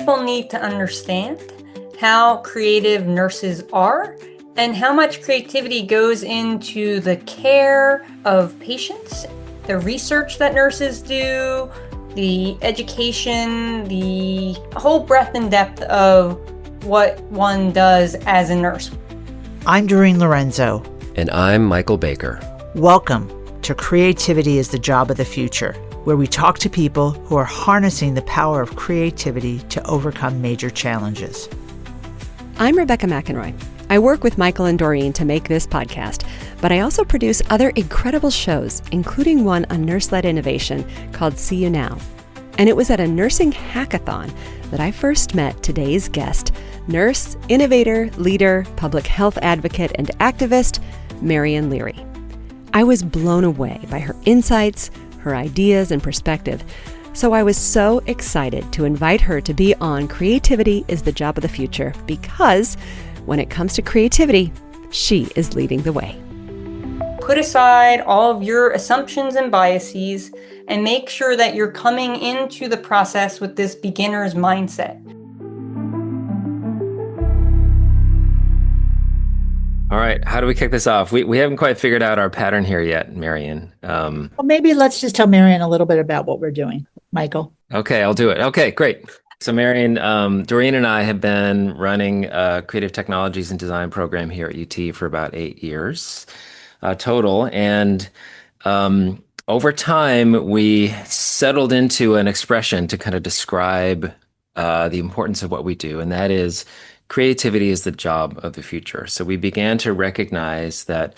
people need to understand how creative nurses are and how much creativity goes into the care of patients, the research that nurses do, the education, the whole breadth and depth of what one does as a nurse. I'm Doreen Lorenzo. And I'm Michael Baker. Welcome to Creativity is the Job of the Future, where we talk to people who are harnessing the power of creativity to overcome major challenges. I'm Rebecca McEnroy. I work with Michael and Doreen to make this podcast, but I also produce other incredible shows, including one on nurse-led innovation called See You Now. And it was at a nursing hackathon that I first met today's guest, nurse, innovator, leader, public health advocate, and activist, Marion Leary. I was blown away by her insights, her ideas, and perspective. So I was so excited to invite her to be on Creativity is the Job of the Future because when it comes to creativity, she is leading the way. Put aside all of your assumptions and biases and make sure that you're coming into the process with this beginner's mindset. All right, how do we kick this off? We haven't quite figured out our pattern here yet, Marion. Well, maybe let's just tell Marion a little bit about what we're doing, Michael. Okay, I'll do it. Okay, great. So Marion, Doreen and I have been running a creative technologies and design program here at UT for about 8 years total. And over time, we settled into an expression to kind of describe the importance of what we do, and that is creativity is the job of the future. So we began to recognize that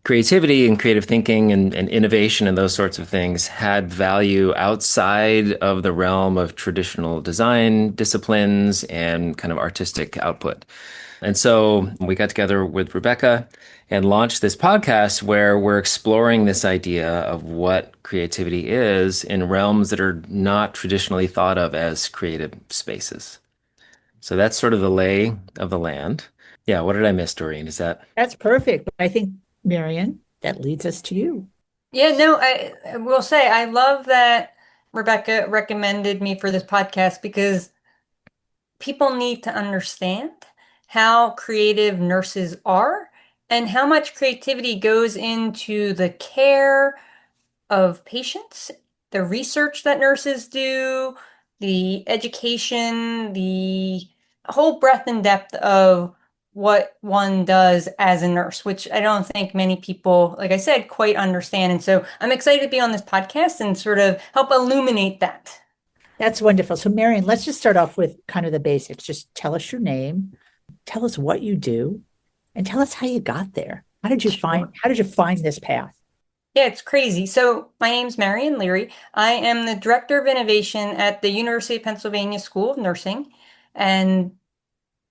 creativity and creative thinking and innovation and those sorts of things had value outside of the realm of traditional design disciplines and kind of artistic output. And so we got together with Rebecca and launched this podcast where we're exploring this idea of what creativity is in realms that are not traditionally thought of as creative spaces. So that's sort of the lay of the land. Yeah, what did I miss, Doreen? That's perfect. I think, Marion, that leads us to you. Yeah, no, I will say I love that Rebecca recommended me for this podcast because people need to understand how creative nurses are and how much creativity goes into the care of patients, the research that nurses do, the education, the whole breadth and depth of what one does as a nurse, which I don't think many people, like I said, quite understand. And so I'm excited to be on this podcast and sort of help illuminate that. That's wonderful. So, Marion, let's just start off with kind of the basics. Just tell us your name, tell us what you do, and tell us how you got there. How did you find this path? Yeah, it's crazy. So my name's Marion Leary. I am the Director of Innovation at the University of Pennsylvania School of Nursing. And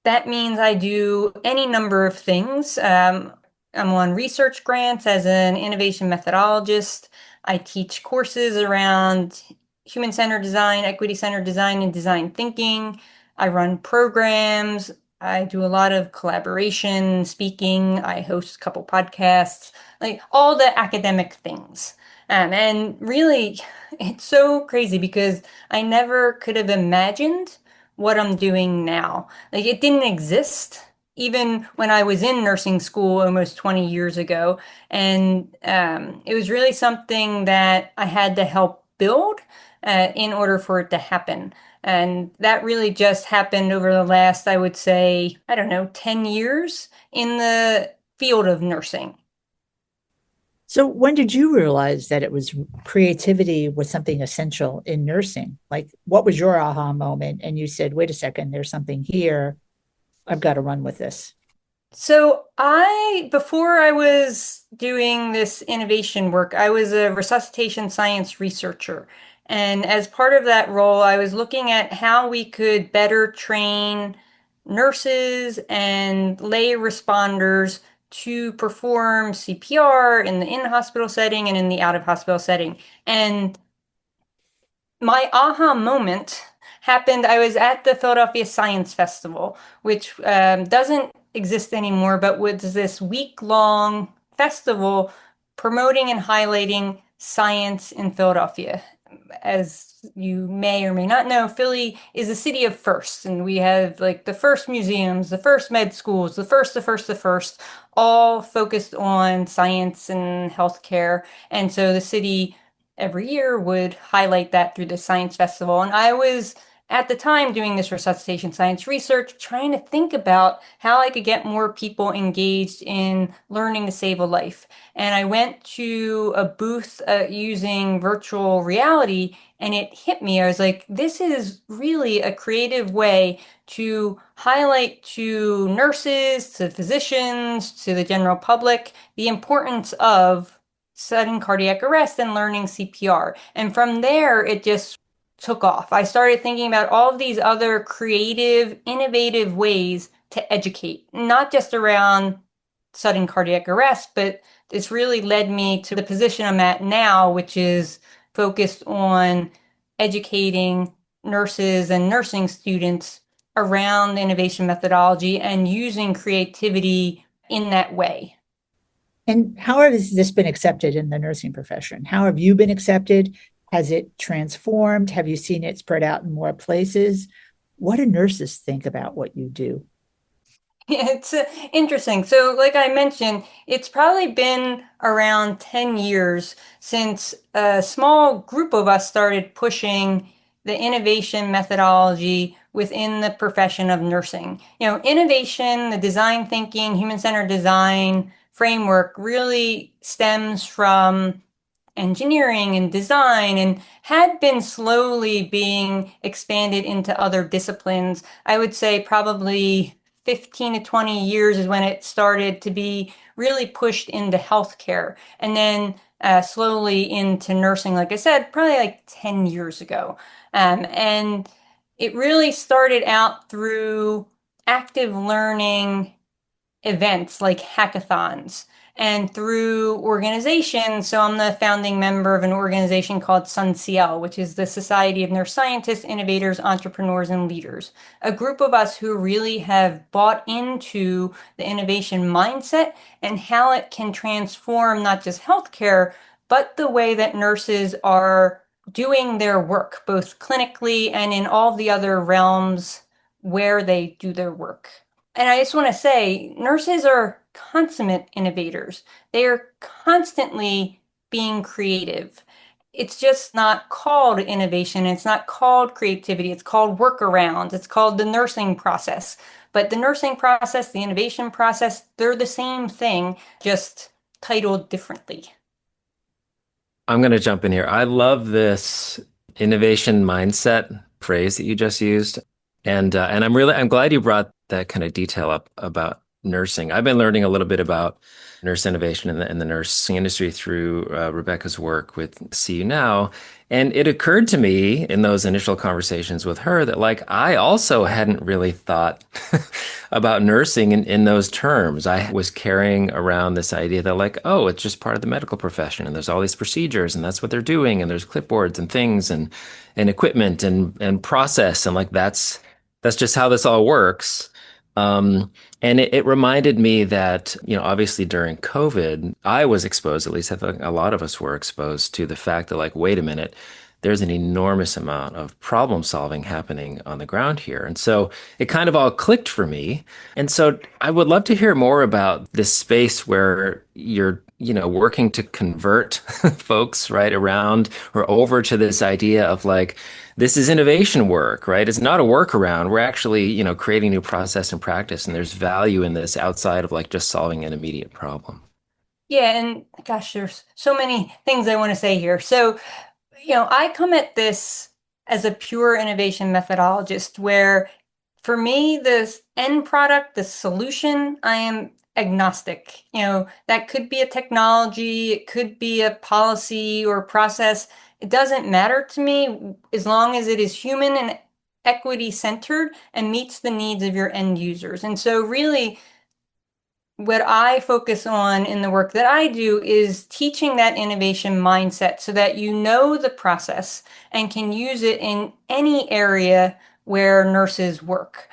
that means I do any number of things. I'm on research grants as an innovation methodologist. I teach courses around human-centered design, equity-centered design, and design thinking. I run programs. I do a lot of collaboration, speaking. I host a couple podcasts, like all the academic things. And really, it's so crazy because I never could have imagined what I'm doing now. Like it didn't exist even when I was in nursing school almost 20 years ago. And it was really something that I had to help build in order for it to happen. And that really just happened over the last, I would say, 10 years in the field of nursing. So when did you realize that creativity was something essential in nursing? Like, what was your aha moment? And you said, wait a second, there's something here. I've got to run with this. So before I was doing this innovation work, I was a resuscitation science researcher. And as part of that role, I was looking at how we could better train nurses and lay responders to perform CPR in the in-hospital setting and in the out-of-hospital setting. And my aha moment happened, I was at the Philadelphia Science Festival, which doesn't exist anymore, but was this week-long festival promoting and highlighting science in Philadelphia. as you may or may not know, Philly is a city of firsts, and we have like the first museums, the first med schools, the first, all focused on science and healthcare. And so the city every year would highlight that through the science festival. And I was at the time doing this resuscitation science research, trying to think about how I could get more people engaged in learning to save a life. And I went to a booth using virtual reality, and it hit me. I was like, this is really a creative way to highlight to nurses, to physicians, to the general public, the importance of sudden cardiac arrest and learning CPR. And from there, it just took off. I started thinking about all of these other creative, innovative ways to educate, not just around sudden cardiac arrest, but it's really led me to the position I'm at now, which is focused on educating nurses and nursing students around innovation methodology and using creativity in that way. And how has this been accepted in the nursing profession? How have you been accepted? Has it transformed? Have you seen it spread out in more places? What do nurses think about what you do? Yeah, it's interesting. So, like I mentioned, it's probably been around 10 years since a small group of us started pushing the innovation methodology within the profession of nursing. Innovation, the design thinking, human-centered design framework really stems from engineering and design and had been slowly being expanded into other disciplines. I would say probably 15 to 20 years is when it started to be really pushed into healthcare, and then slowly into nursing, like I said, probably like 10 years ago. And it really started out through active learning events like hackathons and through organizations. So I'm the founding member of an organization called SUNCL, which is the Society of Nurse Scientists, Innovators, Entrepreneurs, and Leaders. A group of us who really have bought into the innovation mindset and how it can transform not just healthcare, but the way that nurses are doing their work, both clinically and in all the other realms where they do their work. And I just want to say, nurses are consummate innovators. They are constantly being creative. It's just not called innovation. It's not called creativity. It's called workarounds. It's called the nursing process. But the nursing process, the innovation process, they're the same thing, just titled differently. I'm going to jump in here. I love this innovation mindset phrase that you just used. And I'm glad you brought that kind of detail up about nursing. I've been learning a little bit about nurse innovation in the nursing industry through Rebecca's work with See You Now. And it occurred to me in those initial conversations with her that like I also hadn't really thought about nursing in those terms. I was carrying around this idea that like, oh, it's just part of the medical profession and there's all these procedures and that's what they're doing and there's clipboards and things and equipment and process and like that's just how this all works. And it reminded me that, obviously during COVID, I was exposed, at least I think a lot of us were exposed to the fact that like, wait a minute, there's an enormous amount of problem solving happening on the ground here. And so it kind of all clicked for me. And so I would love to hear more about this space where you're, working to convert folks right around or over to this idea of like, this is innovation work, right? It's not a workaround. We're actually, creating new process and practice, and there's value in this outside of like just solving an immediate problem. Yeah, and gosh, there's so many things I want to say here. So, I come at this as a pure innovation methodologist where for me, the end product, the solution, I am agnostic. That could be a technology, it could be a policy or process. It doesn't matter to me as long as it is human and equity centered and meets the needs of your end users. And so really what I focus on in the work that I do is teaching that innovation mindset so that you know the process and can use it in any area where nurses work.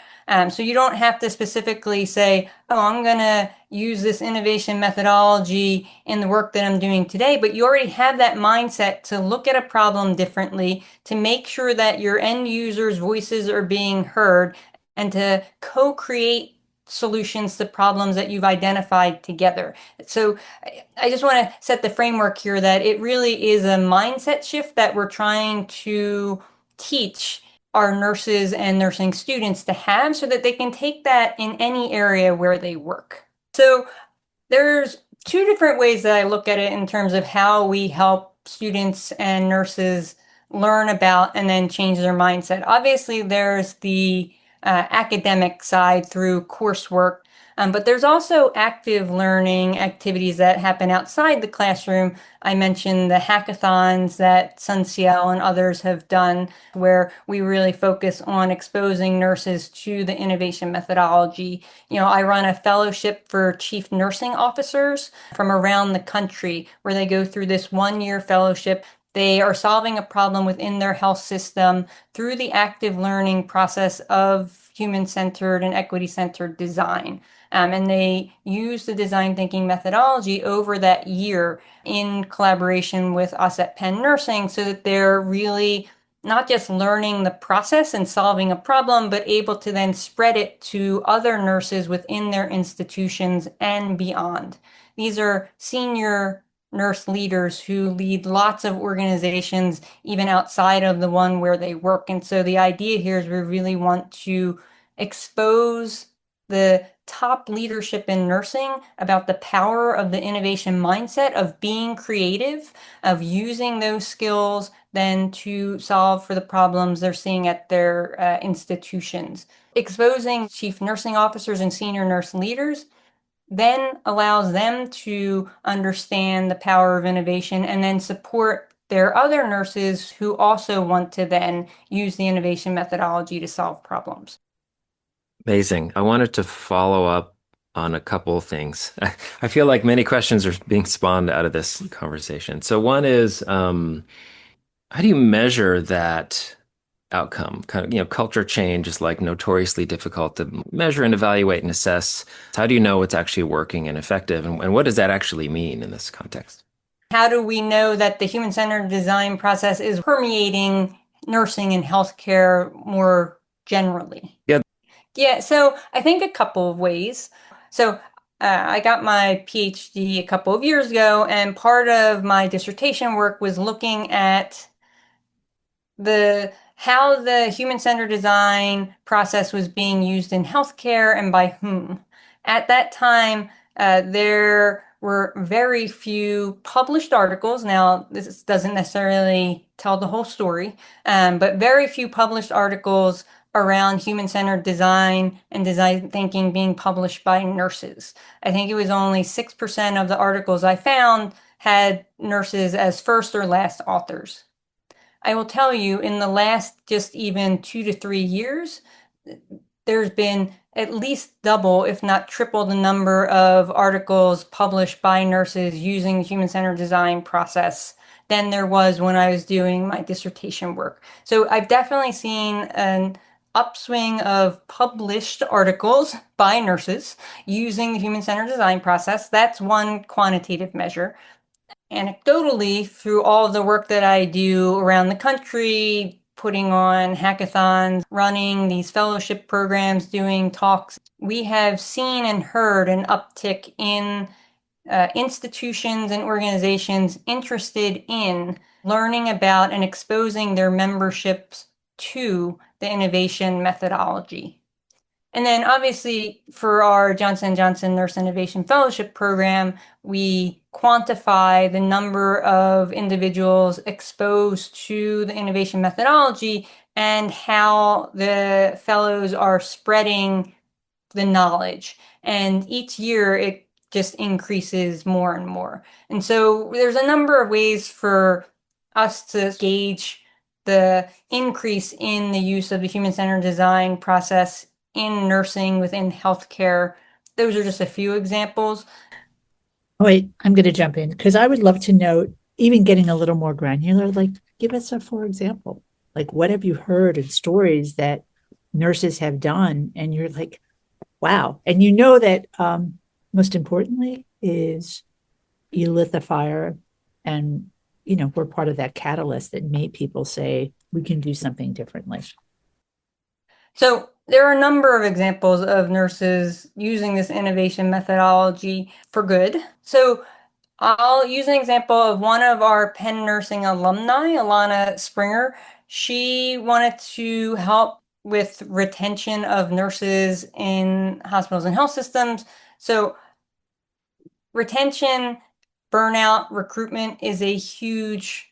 So you don't have to specifically say, oh, I'm going to use this innovation methodology in the work that I'm doing today, but you already have that mindset to look at a problem differently, to make sure that your end users' voices are being heard, and to co-create solutions to problems that you've identified together. So I just want to set the framework here that it really is a mindset shift that we're trying to teach our nurses and nursing students to have so that they can take that in any area where they work. So there's two different ways that I look at it in terms of how we help students and nurses learn about and then change their mindset. Obviously, there's the academic side through coursework, but there's also active learning activities that happen outside the classroom. I mentioned the hackathons that Sunciel and others have done, where we really focus on exposing nurses to the innovation methodology. I run a fellowship for chief nursing officers from around the country where they go through this 1-year fellowship. They are solving a problem within their health system through the active learning process of human-centered and equity-centered design. And they use the design thinking methodology over that year in collaboration with us at Penn Nursing so that they're really not just learning the process and solving a problem, but able to then spread it to other nurses within their institutions and beyond. These are senior nurse leaders who lead lots of organizations, even outside of the one where they work. And so the idea here is we really want to expose the top leadership in nursing about the power of the innovation mindset of being creative, of using those skills then to solve for the problems they're seeing at their institutions. Exposing chief nursing officers and senior nurse leaders then allows them to understand the power of innovation and then support their other nurses who also want to then use the innovation methodology to solve problems. Amazing. I wanted to follow up on a couple of things. I feel like many questions are being spawned out of this conversation. So one is, how do you measure that outcome? Kind of, culture change is like notoriously difficult to measure and evaluate and assess. How do you know what's actually working and effective? And what does that actually mean in this context? How do we know that the human-centered design process is permeating nursing and healthcare more generally? Yeah, so I think a couple of ways. So I got my PhD a couple of years ago, and part of my dissertation work was looking at how the human-centered design process was being used in healthcare and by whom. At that time, there were very few published articles. Now, this doesn't necessarily tell the whole story, but very few published articles around human-centered design and design thinking being published by nurses. I think it was only 6% of the articles I found had nurses as first or last authors. I will tell you, in the last just even 2 to 3 years, there's been at least double, if not triple, the number of articles published by nurses using the human-centered design process than there was when I was doing my dissertation work. So I've definitely seen an upswing of published articles by nurses using the human-centered design process. That's one quantitative measure. Anecdotally, through all of the work that I do around the country, putting on hackathons, running these fellowship programs, doing talks, we have seen and heard an uptick in institutions and organizations interested in learning about and exposing their memberships to the innovation methodology. And then obviously for our Johnson & Johnson Nurse Innovation Fellowship Program, we quantify the number of individuals exposed to the innovation methodology and how the fellows are spreading the knowledge. And each year it just increases more and more. And so there's a number of ways for us to gauge the increase in the use of the human-centered design process in nursing, within healthcare. Those are just a few examples. Wait, I'm going to jump in because I would love to know, even getting a little more granular, like give us a for example. Like what have you heard in stories that nurses have done and you're like, wow. And you know that most importantly is you lit the fire and we're part of that catalyst that made people say we can do something differently. So there are a number of examples of nurses using this innovation methodology for good. So I'll use an example of one of our Penn Nursing alumni, Alana Springer. She wanted to help with retention of nurses in hospitals and health systems. So retention, burnout, recruitment is a huge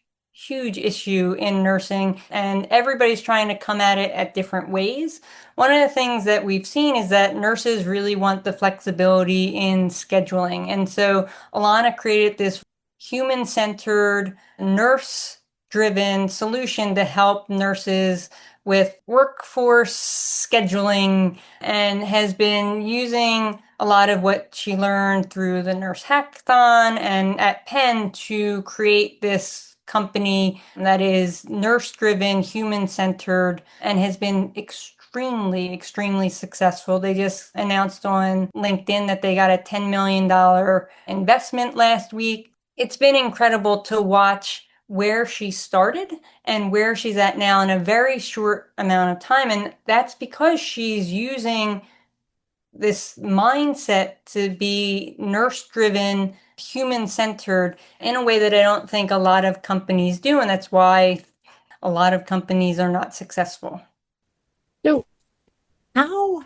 issue in nursing, and everybody's trying to come at it at different ways. One of the things that we've seen is that nurses really want the flexibility in scheduling. And so Alana created this human-centered, nurse-driven solution to help nurses with workforce scheduling, and has been using a lot of what she learned through the Nurse Hackathon and at Penn to create this company that is nurse-driven, human-centered, and has been extremely successful. They just announced on LinkedIn that they got a $10 million investment last week. It's been incredible to watch where she started and where she's at now in a very short amount of time. And that's because she's using this mindset to be nurse-driven, human-centered in a way that I don't think a lot of companies do. And that's why a lot of companies are not successful. So how,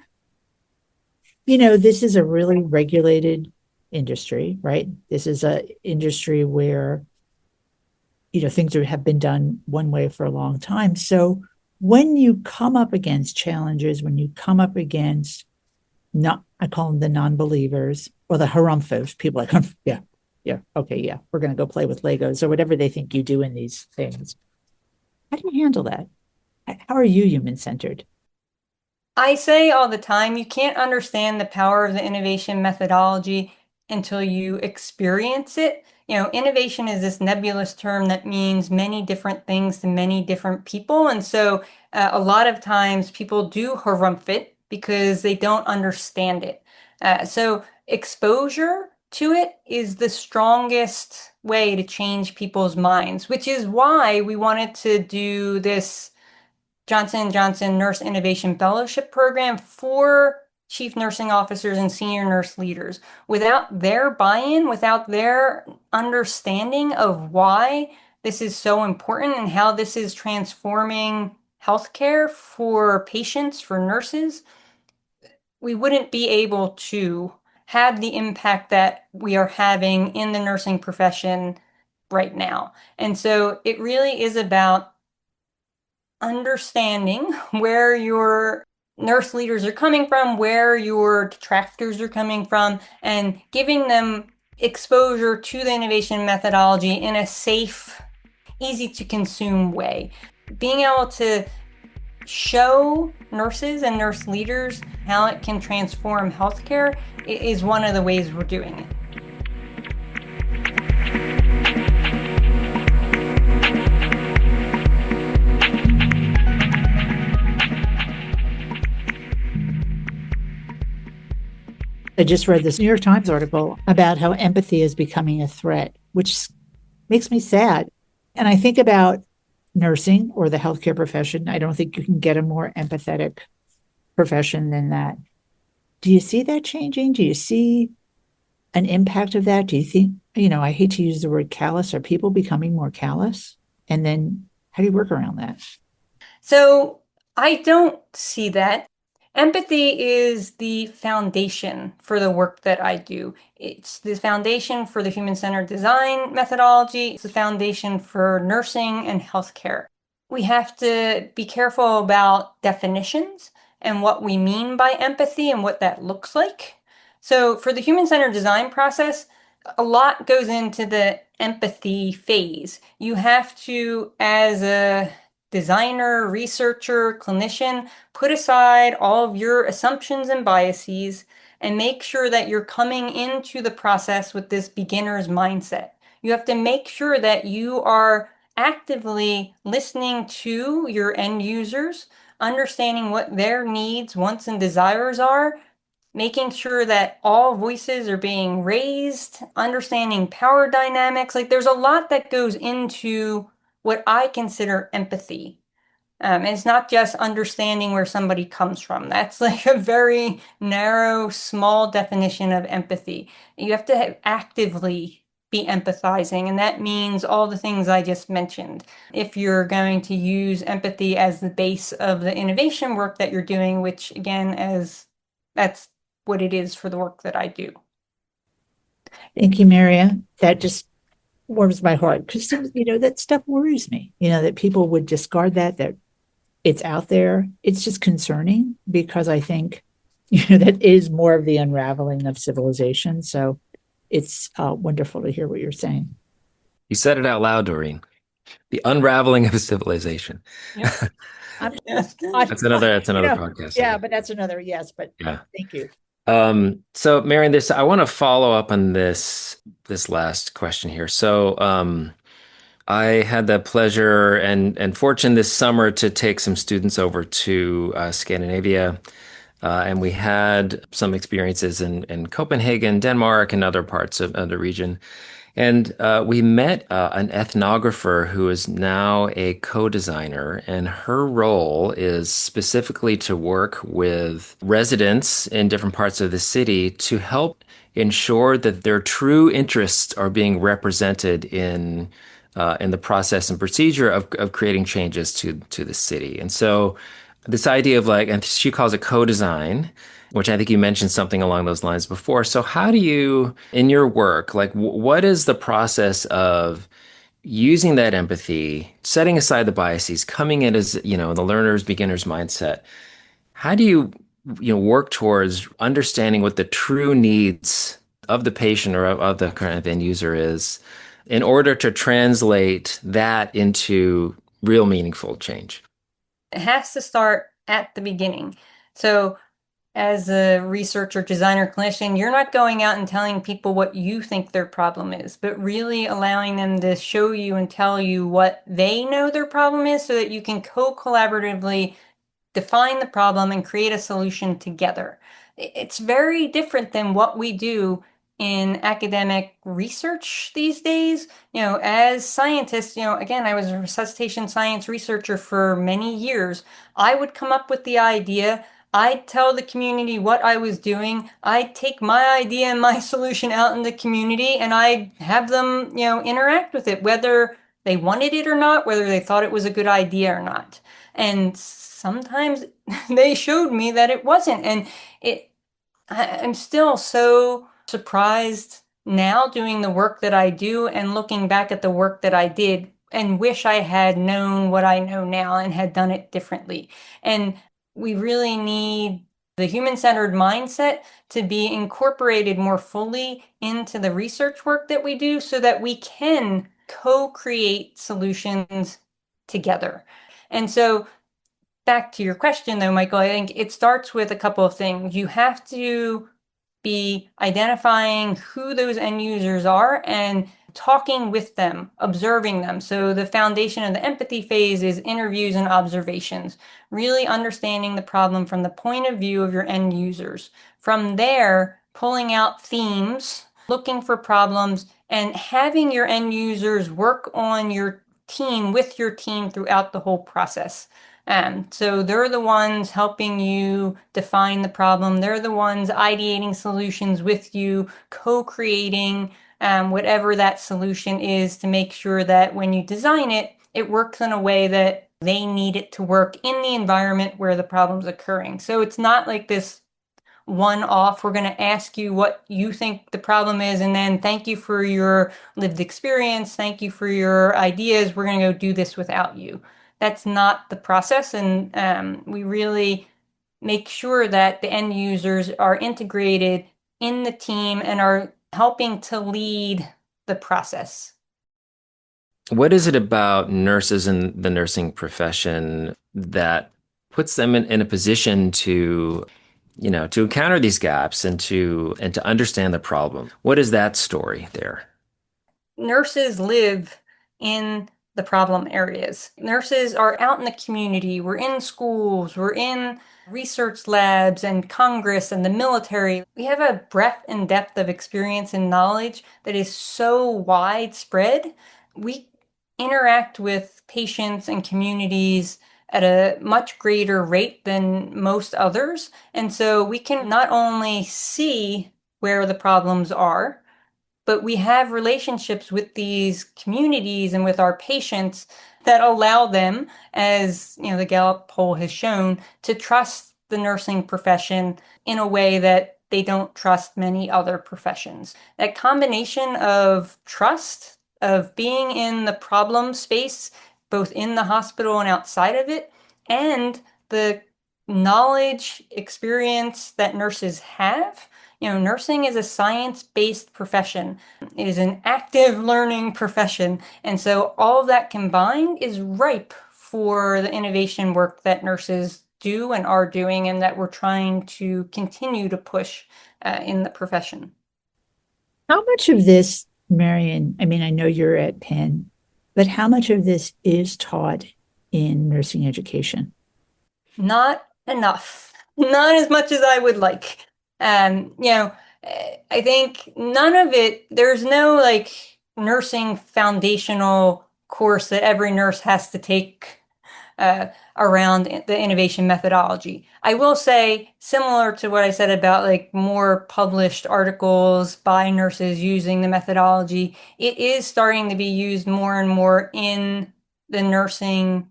this is a really regulated industry, right? This is an industry where things have been done one way for a long time. So when you come up against challenges, when you come up against not, I call them the non-believers or the harumphos, people like, okay, yeah, we're going to go play with Legos or whatever they think you do in these things. How do you handle that? How are you human-centered? I say all the time, you can't understand the power of the innovation methodology until you experience it. Innovation is this nebulous term that means many different things to many different people. And so a lot of times people do harumph it because they don't understand it. So exposure to it is the strongest way to change people's minds, which is why we wanted to do this Johnson & Johnson Nurse Innovation Fellowship Program for chief nursing officers and senior nurse leaders. Without their buy-in, without their understanding of why this is so important and how this is transforming healthcare for patients, for nurses, we wouldn't be able to have the impact that we are having in the nursing profession right now. And so it really is about understanding where your nurse leaders are coming from, where your detractors are coming from, and giving them exposure to the innovation methodology in a safe, easy to consume way. Being able to show nurses and nurse leaders how it can transform healthcare is one of the ways we're doing it. I just read this New York Times article about how empathy is becoming a threat, which makes me sad. And I think about nursing or the healthcare profession. I don't think you can get a more empathetic profession than that. Do you see that changing? Do you see an impact of that? Do you think, I hate to use the word callous, are people becoming more callous? And then how do you work around that? So I don't see that. Empathy is the foundation for the work that I do. It's the foundation for the human-centered design methodology. It's the foundation for nursing and healthcare. We have to be careful about definitions and what we mean by empathy and what that looks like. So for the human-centered design process, a lot goes into the empathy phase. You have to, as a designer, researcher, clinician, put aside all of your assumptions and biases and make sure that you're coming into the process with this beginner's mindset. You have to make sure that you are actively listening to your end users, understanding what their needs, wants, and desires are, making sure that all voices are being raised, understanding power dynamics. Like there's a lot that goes into what I consider empathy. And it's not just understanding where somebody comes from. That's like a very narrow, small definition of empathy. You have to actively be empathizing, and that means all the things I just mentioned. If you're going to use empathy as the base of the innovation work that you're doing, which again, as that's what it is for the work that I do. Thank you, Maria. That just warms my heart because that stuff worries me. That people would discard that it's out there. It's just concerning because I think that is more of the unraveling of civilization. So it's wonderful to hear what you're saying. You said it out loud, Doreen. The unraveling of civilization. Yep. Yes. That's another podcast. Yeah, but that's another yes. But yeah. Thank you. So Marion, I want to follow up on this last question here. So I had the pleasure and fortune this summer to take some students over to Scandinavia. And we had some experiences in Copenhagen, Denmark, and other parts of the region. And we met an ethnographer who is now a co-designer, and her role is specifically to work with residents in different parts of the city to help ensure that their true interests are being represented in the process and procedure of creating changes to the city. And so this idea of and she calls it co-design, which I think you mentioned something along those lines before. So how do you, in your work, what is the process of using that empathy, setting aside the biases, coming in as, the learner's, beginner's mindset? How do you, work towards understanding what the true needs of the patient or of the kind of end user is in order to translate that into real meaningful change? It has to start at the beginning. So as a researcher, designer, clinician, you're not going out and telling people what you think their problem is, but really allowing them to show you and tell you what they know their problem is so that you can co-collaboratively define the problem and create a solution together. It's very different than what we do in academic research these days. As scientists, again, I was a resuscitation science researcher for many years. I would come up with the idea. I'd tell the community what I was doing. I'd take my idea and my solution out in the community and I'd have them, interact with it, whether they wanted it or not, whether they thought it was a good idea or not. And sometimes they showed me that it wasn't. And I'm still so surprised now doing the work that I do and looking back at the work that I did and wish I had known what I know now and had done it differently. And we really need the human-centered mindset to be incorporated more fully into the research work that we do so that we can co-create solutions together. And so back to your question though, Michael, I think it starts with a couple of things. You have to be identifying who those end users are and talking with them, observing them. So the foundation of the empathy phase is interviews and observations, really understanding the problem from the point of view of your end users. From there, pulling out themes, looking for problems, and having your end users work on your team with your team throughout the whole process. So they're the ones helping you define the problem. They're the ones ideating solutions with you, co-creating whatever that solution is to make sure that when you design it, it works in a way that they need it to work in the environment where the problem's occurring. So it's not like this one-off. We're going to ask you what you think the problem is, and then thank you for your lived experience. Thank you for your ideas. We're going to go do this without you. That's not the process, and we really make sure that the end users are integrated in the team and are helping to lead the process. What is it about nurses and the nursing profession that puts them in a position to encounter these gaps and to understand the problem? What is that story there? Nurses live in the problem areas. Nurses are out in the community, we're in schools, we're in research labs and Congress and the military. We have a breadth and depth of experience and knowledge that is so widespread. We interact with patients and communities at a much greater rate than most others. And so we can not only see where the problems are, but we have relationships with these communities and with our patients that allow them, as you know, the Gallup poll has shown, to trust the nursing profession in a way that they don't trust many other professions. That combination of trust, of being in the problem space, both in the hospital and outside of it, and the knowledge, experience that nurses have. You know, nursing is a science-based profession. It is an active learning profession. And so all of that combined is ripe for the innovation work that nurses do and are doing, and that we're trying to continue to push in the profession. How much of this, Marion, I mean, I know you're at Penn, but how much of this is taught in nursing education? Not enough, not as much as I would like. You know, I think none of it, there's no like nursing foundational course that every nurse has to take uh, around the innovation methodology. I will say, similar to what I said about like more published articles by nurses using the methodology, it is starting to be used more and more in the nursing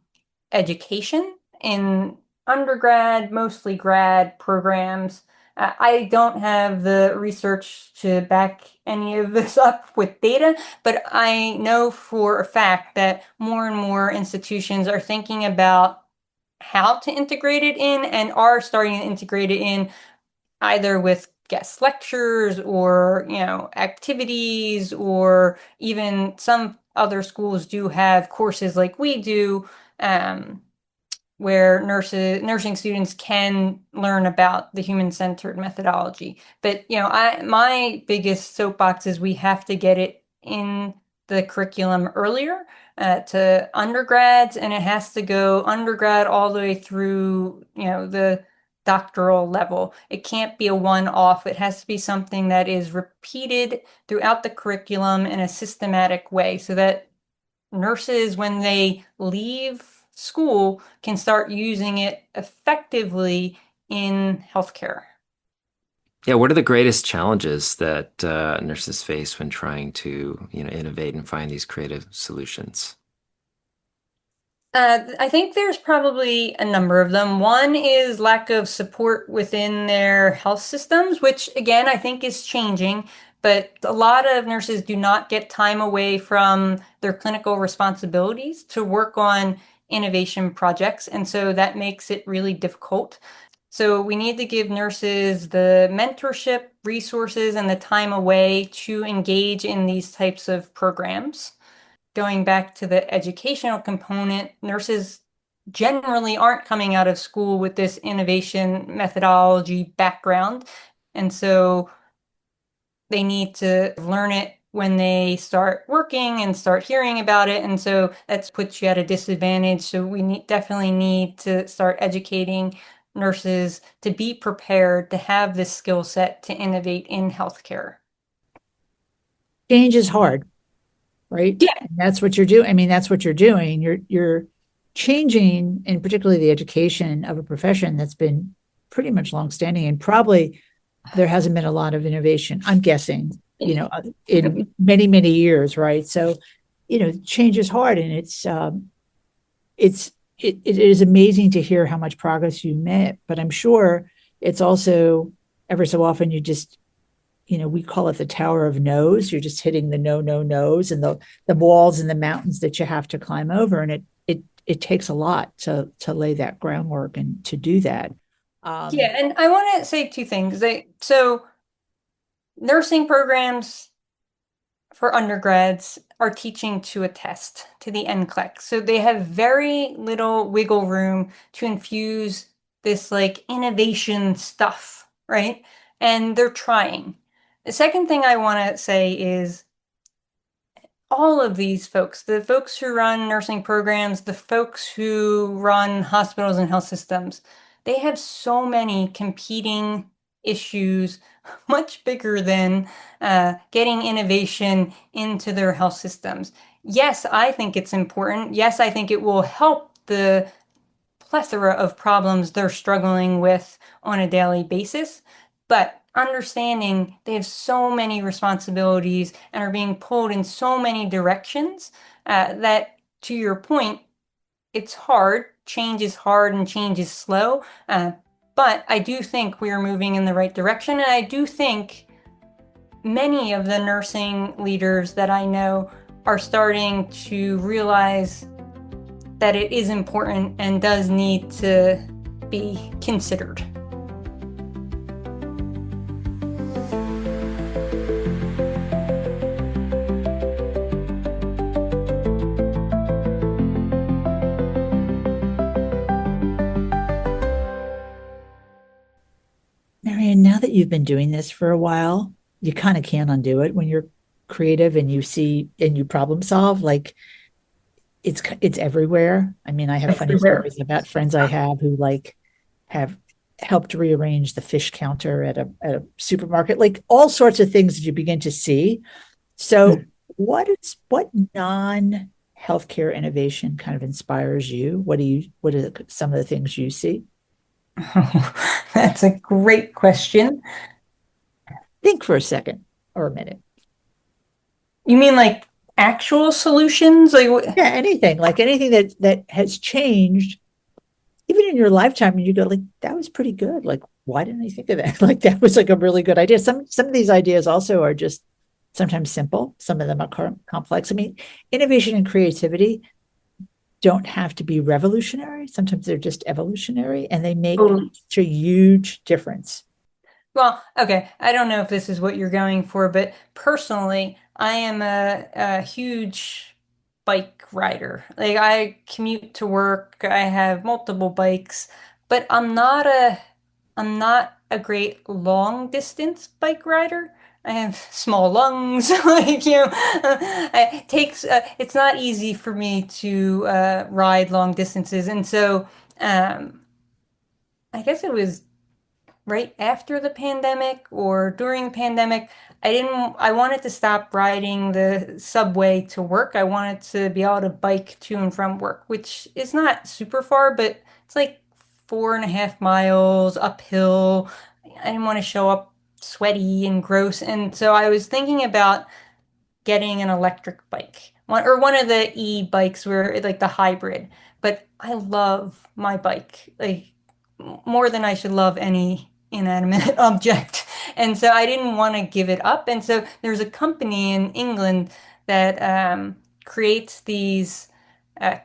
education in undergrad, mostly grad programs. I don't have the research to back any of this up with data, but I know for a fact that more and more institutions are thinking about how to integrate it in and are starting to integrate it in either with guest lectures or, you know, activities, or even some other schools do have courses like we do, um, where nursing students can learn about the human-centered methodology. But you know, my biggest soapbox is we have to get it in the curriculum earlier to undergrads, and it has to go undergrad all the way through, you know, the doctoral level. It can't be a one-off. It has to be something that is repeated throughout the curriculum in a systematic way so that nurses, when they leave school, can start using it effectively in healthcare. Yeah, what are the greatest challenges that nurses face when trying to, innovate and find these creative solutions? I think there's probably a number of them. One is lack of support within their health systems, which again, I think is changing, but a lot of nurses do not get time away from their clinical responsibilities to work on innovation projects. And so that makes it really difficult. So we need to give nurses the mentorship, resources, and the time away to engage in these types of programs. Going back to the educational component, nurses generally aren't coming out of school with this innovation methodology background. And so they need to learn it when they start working and start hearing about it. And so that puts you at a disadvantage. So we definitely need to start educating nurses to be prepared to have this skill set to innovate in healthcare. Change is hard, right? Yeah. And that's what you're doing. I mean, that's what you're doing. You're changing, and particularly the education of a profession that's been pretty much longstanding, and probably there hasn't been a lot of innovation, I'm guessing, in many, many years, right? So, change is hard, and it is amazing to hear how much progress you made, but I'm sure it's also ever so often you just, we call it the tower of no's. You're just hitting the no's and the walls and the mountains that you have to climb over. And it takes a lot to lay that groundwork and to do that. Yeah, and I want to say two things. So nursing programs for undergrads are teaching to a test, to the NCLEX. So they have very little wiggle room to infuse this like innovation stuff, right? And they're trying. The second thing I want to say is all of these folks, the folks who run nursing programs, the folks who run hospitals and health systems, they have so many competing issues, much bigger than getting innovation into their health systems. Yes, I think it's important. Yes, I think it will help the plethora of problems they're struggling with on a daily basis. But understanding they have so many responsibilities and are being pulled in so many directions that, to your point, it's hard. Change is hard and change is slow. But I do think we are moving in the right direction. And I do think many of the nursing leaders that I know are starting to realize that it is important and does need to be considered. Marion, now that you've been doing this for a while, you kind of can't undo it when you're creative and you see and you problem solve. Like it's everywhere. I mean, I have funny Everywhere. stories about friends I have who like have helped rearrange the fish counter at a supermarket, like all sorts of things that you begin to see. So what non healthcare innovation kind of inspires you? What are some of the things you see? That's a great question. Think for a second or a minute. You mean like actual solutions? Yeah, anything, like anything that has changed even in your lifetime, and you go like, that was pretty good. Like, why didn't I think of that? Like that was like a really good idea. Some of these ideas also are just sometimes simple. Some of them are complex. I mean, innovation and creativity don't have to be revolutionary. Sometimes they're just evolutionary, and they make Totally. such a huge difference. Well, okay, I don't know if this is what you're going for, but personally, I am a huge bike rider. Like I commute to work, I have multiple bikes, but I'm not a great long distance bike rider. I have small lungs, like it takes it's not easy for me to ride long distances, and so I guess it was right after the pandemic or during the pandemic, I wanted to stop riding the subway to work. I wanted to be able to bike to and from work, which is not super far, but it's like 4.5 miles uphill. I didn't want to show up sweaty and gross. And so I was thinking about getting an electric bike. One of the e-bikes where like the hybrid. But I love my bike like more than I should love any inanimate object. And so I didn't want to give it up. And so there's a company in England that creates these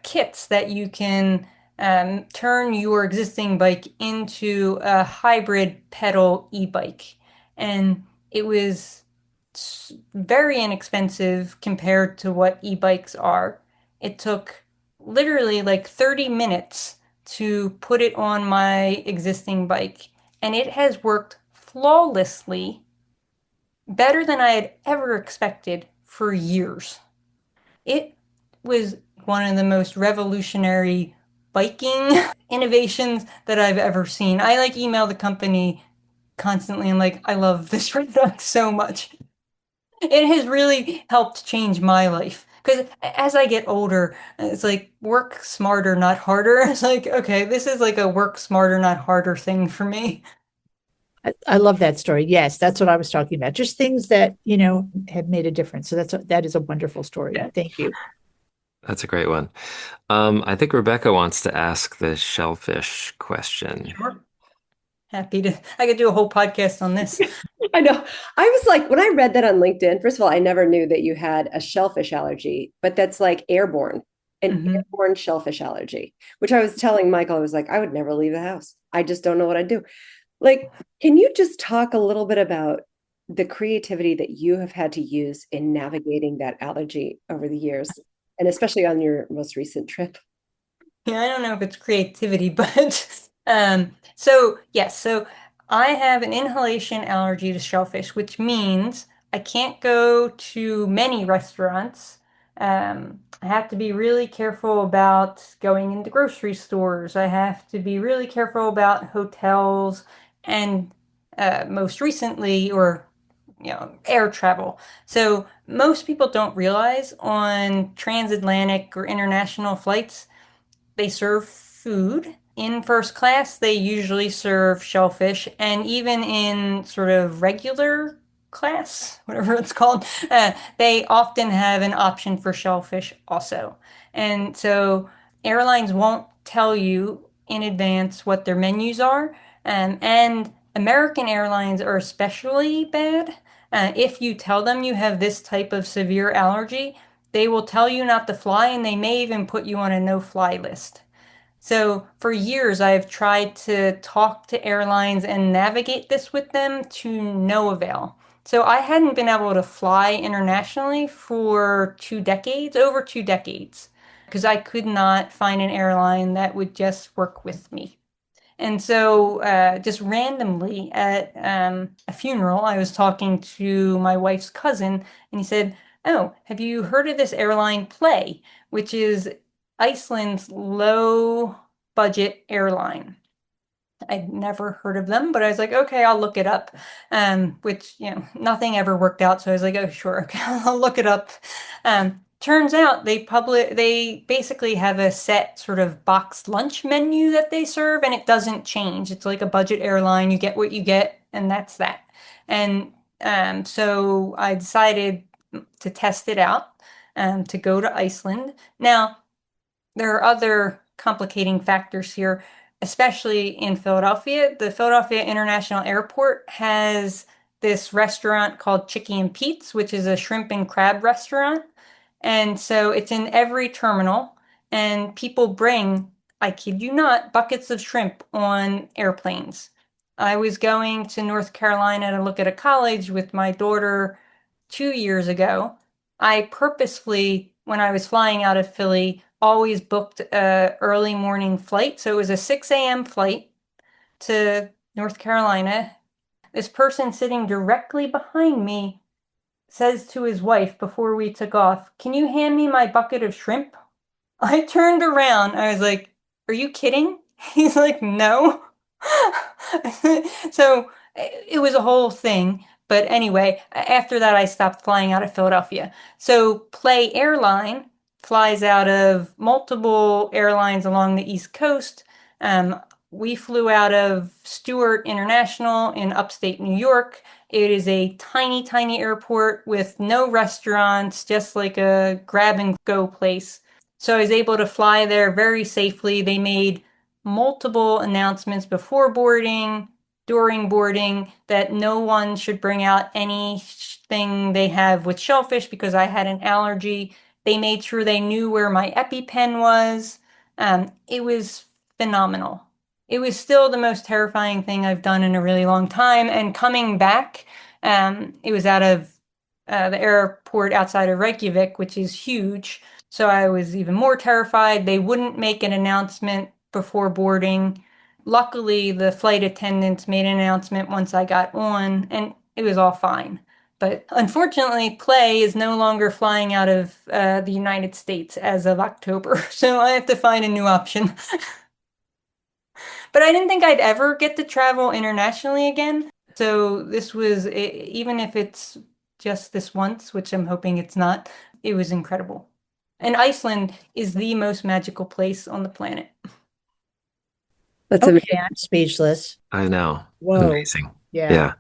kits that you can turn your existing bike into a hybrid pedal e-bike. And it was very inexpensive compared to what e-bikes are. It took literally like 30 minutes to put it on my existing bike, and it has worked flawlessly, better than I had ever expected for years. It was one of the most revolutionary biking innovations that I've ever seen. I like email the company constantly and like, I love this product so much. It has really helped change my life. Because as I get older, it's like work smarter, not harder. It's like, okay, this is like a work smarter, not harder thing for me. I love that story. Yes, that's what I was talking about. Just things that, have made a difference. So that is a wonderful story. Yeah. Thank you. That's a great one. I think Rebecca wants to ask the shellfish question. Sure. Happy to, I could do a whole podcast on this. I know. I was like, when I read that on LinkedIn, first of all, I never knew that you had a shellfish allergy, but that's like airborne, an Mhm. airborne shellfish allergy, which I was telling Michael, I was like, I would never leave the house. I just don't know what I'd do. Like, can you just talk a little bit about the creativity that you have had to use in navigating that allergy over the years, and especially on your most recent trip? Yeah, I don't know if it's creativity, but so yes, so I have an inhalation allergy to shellfish, which means I can't go to many restaurants. I have to be really careful about going into grocery stores. I have to be really careful about hotels and most recently, or air travel. So most people don't realize on transatlantic or international flights, they serve food. In first class, they usually serve shellfish, and even in sort of regular class, whatever it's called, they often have an option for shellfish also. And so airlines won't tell you in advance what their menus are, and American airlines are especially bad. If you tell them you have this type of severe allergy, they will tell you not to fly, and they may even put you on a no-fly list. So for years, I've tried to talk to airlines and navigate this with them to no avail. So I hadn't been able to fly internationally for 2 decades, over 2 decades, because I could not find an airline that would just work with me. And so, just randomly at a funeral, I was talking to my wife's cousin, and he said, "Oh, have you heard of this airline Play, which is Iceland's low budget airline?" I'd never heard of them, but I was like, okay, I'll look it up. Which, nothing ever worked out. So I was like, oh, sure, okay, I'll look it up. Turns out they basically have a set sort of boxed lunch menu that they serve, and it doesn't change. It's like a budget airline. You get what you get, and that's that. And so I decided to test it out, to go to Iceland. Now, there are other complicating factors here, especially in Philadelphia. The Philadelphia International Airport has this restaurant called Chicky and Pete's, which is a shrimp and crab restaurant. And so it's in every terminal, and people bring, I kid you not, buckets of shrimp on airplanes. I was going to North Carolina to look at a college with my daughter 2 years ago. I purposefully, when I was flying out of Philly, always booked a early morning flight. So it was a 6 a.m. flight to North Carolina. This person sitting directly behind me says to his wife before we took off, "Can you hand me my bucket of shrimp?" I turned around. I was like, "Are you kidding?" He's like, "No." So it was a whole thing. But anyway, after that, I stopped flying out of Philadelphia. So Play Airline flies out of multiple airlines along the East Coast. Um, we flew out of Stewart International in upstate New York. It is a tiny, tiny airport with no restaurants, just like a grab and go place. So I was able to fly there very safely. They made multiple announcements before boarding, during boarding, that no one should bring out anything they have with shellfish because I had an allergy. They made sure they knew where my EpiPen was. It was phenomenal. It was still the most terrifying thing I've done in a really long time. And coming back, it was out of the airport outside of Reykjavik, which is huge. So I was even more terrified. They wouldn't make an announcement before boarding. Luckily, the flight attendants made an announcement once I got on, and it was all fine. But unfortunately, Play is no longer flying out of the United States as of October, so I have to find a new option. But I didn't think I'd ever get to travel internationally again. So this was, even if it's just this once, which I'm hoping it's not, it was incredible. And Iceland is the most magical place on the planet. That's Okay, amazing. I'm speechless. I know. Whoa. Amazing. Yeah, Yeah.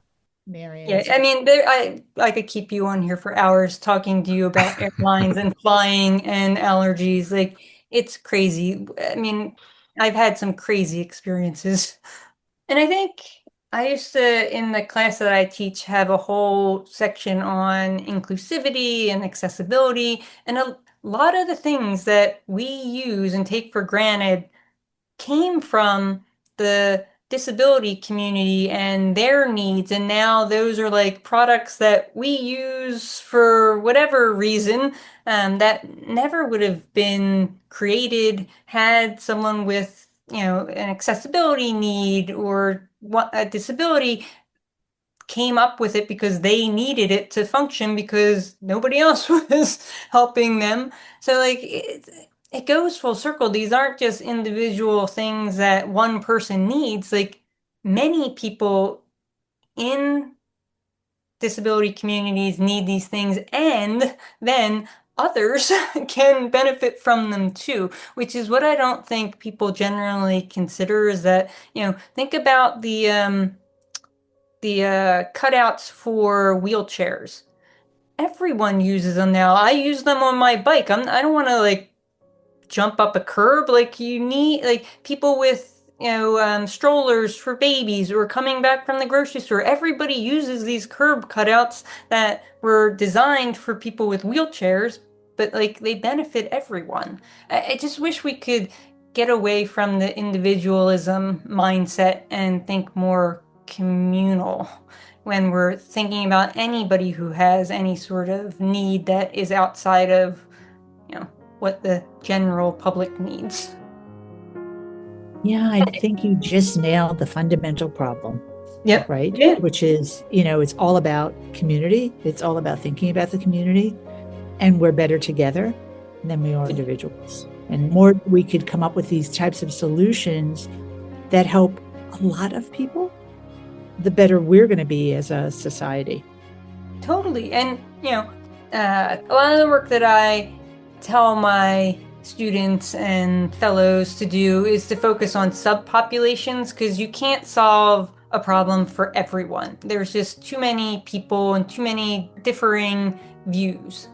Marion. Yeah, I mean, I could keep you on here for hours talking to you about airlines and flying and allergies. Like, it's crazy. I mean, I've had some crazy experiences. And I think I used to, in the class that I teach, have a whole section on inclusivity and accessibility. And a lot of the things that we use and take for granted came from the disability community and their needs. And now those are like products that we use for whatever reason, that never would have been created had someone with, an accessibility need or a disability came up with it because they needed it to function because nobody else was helping them. So like it goes full circle. These aren't just individual things that one person needs. Like many people in disability communities need these things, and then others can benefit from them too, which is what I don't think people generally consider is that, think about the cutouts for wheelchairs. Everyone uses them now. I use them on my bike. I don't want to like jump up a curb. Like you need like people with strollers for babies or coming back from the grocery store. Everybody uses these curb cutouts that were designed for people with wheelchairs, but like they benefit everyone. I just wish we could get away from the individualism mindset and think more communal when we're thinking about anybody who has any sort of need that is outside of, what the general public needs. Yeah, I think you just nailed the fundamental problem. Yep. Right? Yeah. Which is, it's all about community. It's all about thinking about the community. And we're better together than we are individuals. And the more we could come up with these types of solutions that help a lot of people, the better we're going to be as a society. Totally. And, a lot of the work that I tell my students and fellows to do is to focus on subpopulations because you can't solve a problem for everyone. There's just too many people and too many differing views.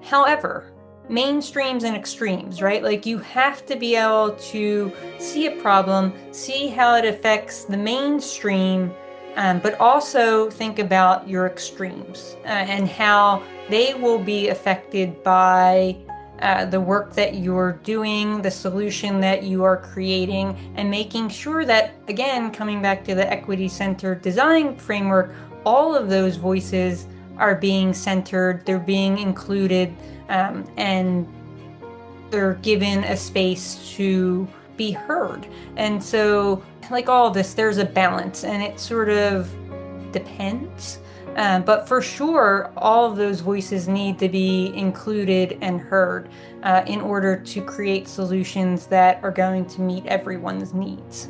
However, mainstreams and extremes, right? Like you have to be able to see a problem, see how it affects the mainstream, but also think about your extremes and how they will be affected by the work that you're doing, the solution that you are creating, and making sure that, again, coming back to the equity-centered design framework, all of those voices are being centered, they're being included, and they're given a space to be heard. And so, like all of this, there's a balance, and it sort of depends. But for sure, all of those voices need to be included and heard in order to create solutions that are going to meet everyone's needs.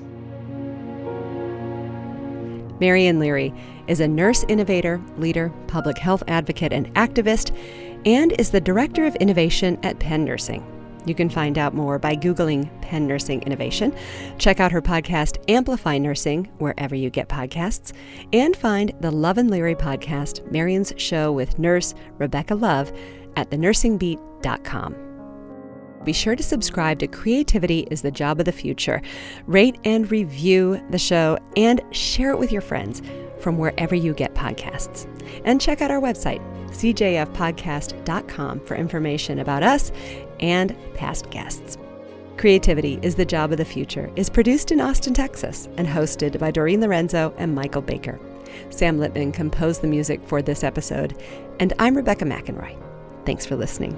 Marion Leary is a nurse innovator, leader, public health advocate, and activist, and is the Director of Innovation at Penn Nursing. You can find out more by Googling Penn Nursing Innovation. Check out her podcast, Amplify Nursing, wherever you get podcasts, and find the Love and Leary podcast, Marion's show with nurse Rebecca Love, at thenursingbeat.com. Be sure to subscribe to Creativity is the Job of the Future. Rate and review the show and share it with your friends from wherever you get podcasts. And check out our website, cjfpodcast.com, for information about us and past guests. Creativity is the Job of the Future is produced in Austin, Texas, and hosted by Doreen Lorenzo and Michael Baker. Sam Littman composed the music for this episode, and I'm Rebecca McEnroy. Thanks for listening.